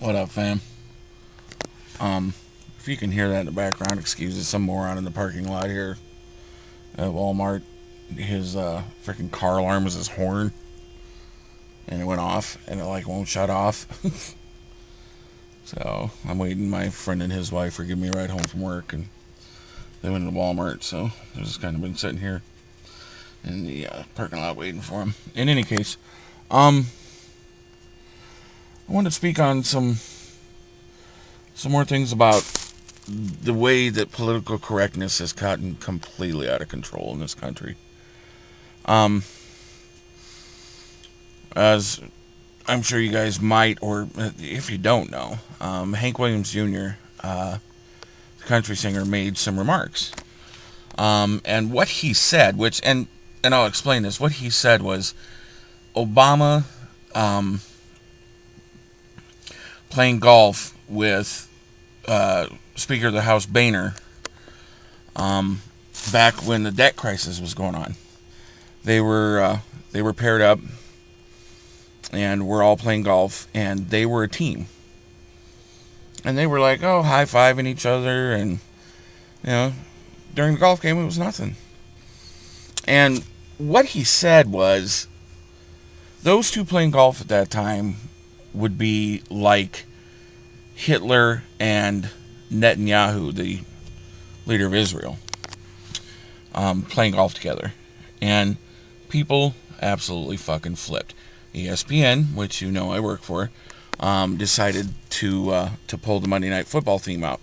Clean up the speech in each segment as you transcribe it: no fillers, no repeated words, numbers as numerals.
What up, fam? If you can hear that in the background, excuse it. Some moron in the parking lot here at Walmart. His freaking car alarm was his horn, and it went off, and it like won't shut off. So I'm waiting. My friend and his wife are giving me a ride home from work, and they went to Walmart. So I've just kind of been sitting here in the parking lot waiting for him. In any case, I want to speak on some more things about the way that political correctness has gotten completely out of control in this country. Um, as I'm sure you guys might, or if you don't know, Hank Williams Jr., the country singer, made some remarks. And what he said, and I'll explain this, what he said was Obama playing golf with Speaker of the House Boehner back when the debt crisis was going on. They were paired up, and we're all playing golf, and they were a team. And they were like, oh, high-fiving each other, and, during the golf game, it was nothing. And what he said was, those two playing golf at that time would be like Hitler and Netanyahu, the leader of Israel, playing golf together. And people absolutely fucking flipped. ESPN, which you know I work for, decided to pull the Monday Night Football theme out,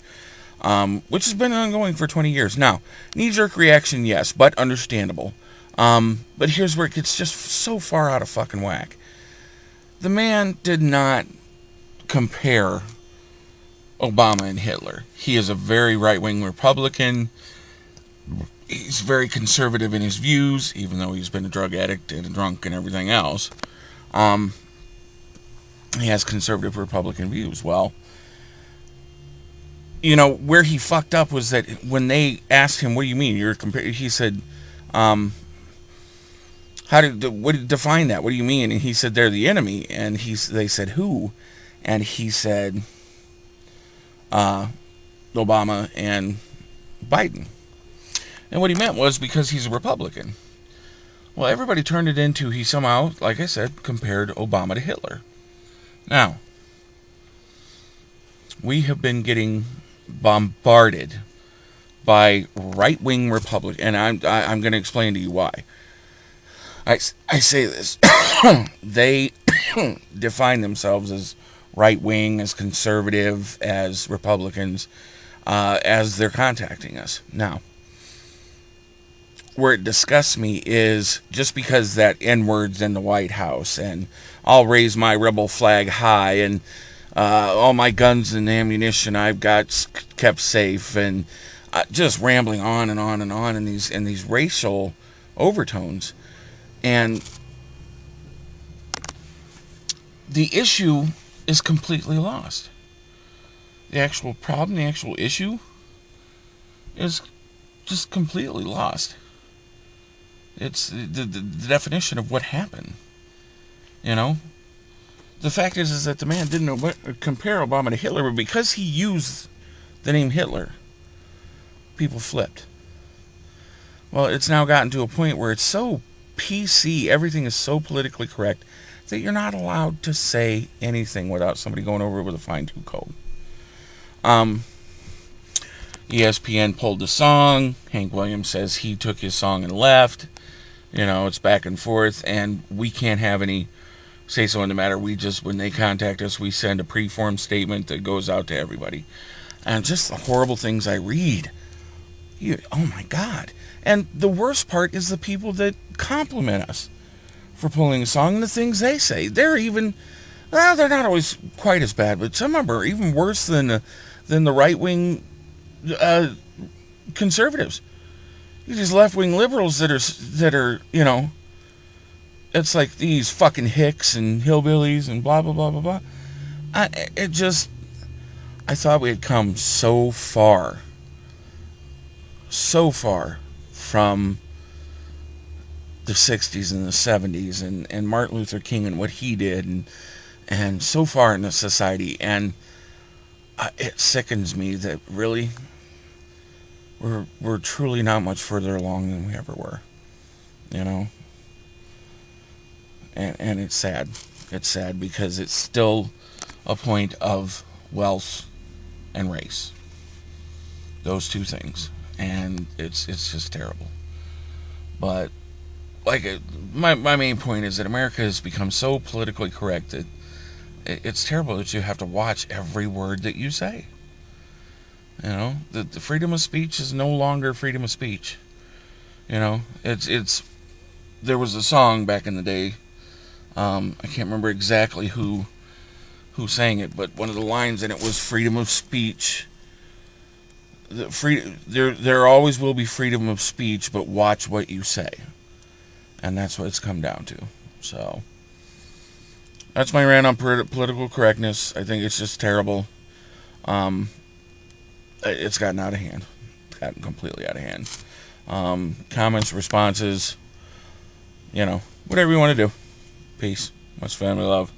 which has been ongoing for 20 years. Now, knee-jerk reaction, yes, but understandable. But here's where it gets just so far out of fucking whack. The man did not compare Obama and Hitler. He is a very right-wing Republican. He's very conservative in his views, even though he's been a drug addict and a drunk and everything else. He has conservative Republican views. Well, where he fucked up was that when they asked him, what do you mean? He said, define that? What do you mean? And he said, they're the enemy. And they said, who? And he said, Obama and Biden. And what he meant was because he's a Republican. Well, everybody turned it into he somehow, like I said, compared Obama to Hitler. Now, we have been getting bombarded by right-wing Republicans, and I'm going to explain to you why. I say this. They define themselves as right-wing, as conservative, as Republicans, as they're contacting us. Now, where it disgusts me is just because that N-word's in the White House, and I'll raise my rebel flag high, and all my guns and ammunition I've got kept safe, and just rambling on and on and on in these racial overtones. And the issue is completely lost. The actual problem, the actual issue is just completely lost. It's the definition of what happened. The fact is that the man didn't compare Obama to Hitler, but because he used the name Hitler, people flipped. Well, it's now gotten to a point where it's so PC, everything is so politically correct, that you're not allowed to say anything without somebody going over it with a fine-tooth comb. ESPN pulled the song. Hank Williams says he took his song and left. It's back and forth, and we can't have any say-so in the matter. When they contact us, we send a preformed statement that goes out to everybody. And just the horrible things I read. Oh my God. And the worst part is the people that compliment us for pulling a song and the things they say. They're not always quite as bad, but some of them are even worse than the right-wing conservatives. These left-wing liberals that are it's like these fucking hicks and hillbillies and blah blah blah blah blah. I thought we had come so far from the 60s and the 70s and Martin Luther King and what he did, and so far in the society, and it sickens me that really we're truly not much further along than we ever were, you know. And it's sad. It's sad because it's still a point of wealth and race. Those two things, and it's just terrible. But like my main point is that America has become so politically correct that it's terrible that you have to watch every word that you say. You know, the freedom of speech is no longer freedom of speech. You know, it's there was a song back in the day. I can't remember exactly who sang it, but one of the lines in it was freedom of speech. There always will be freedom of speech, but watch what you say, and that's what it's come down to. So that's my rant on political correctness. I think it's just terrible. Um, it's gotten out of hand. It's gotten completely out of hand. Comments, responses, whatever you want to do. Peace. Much family love.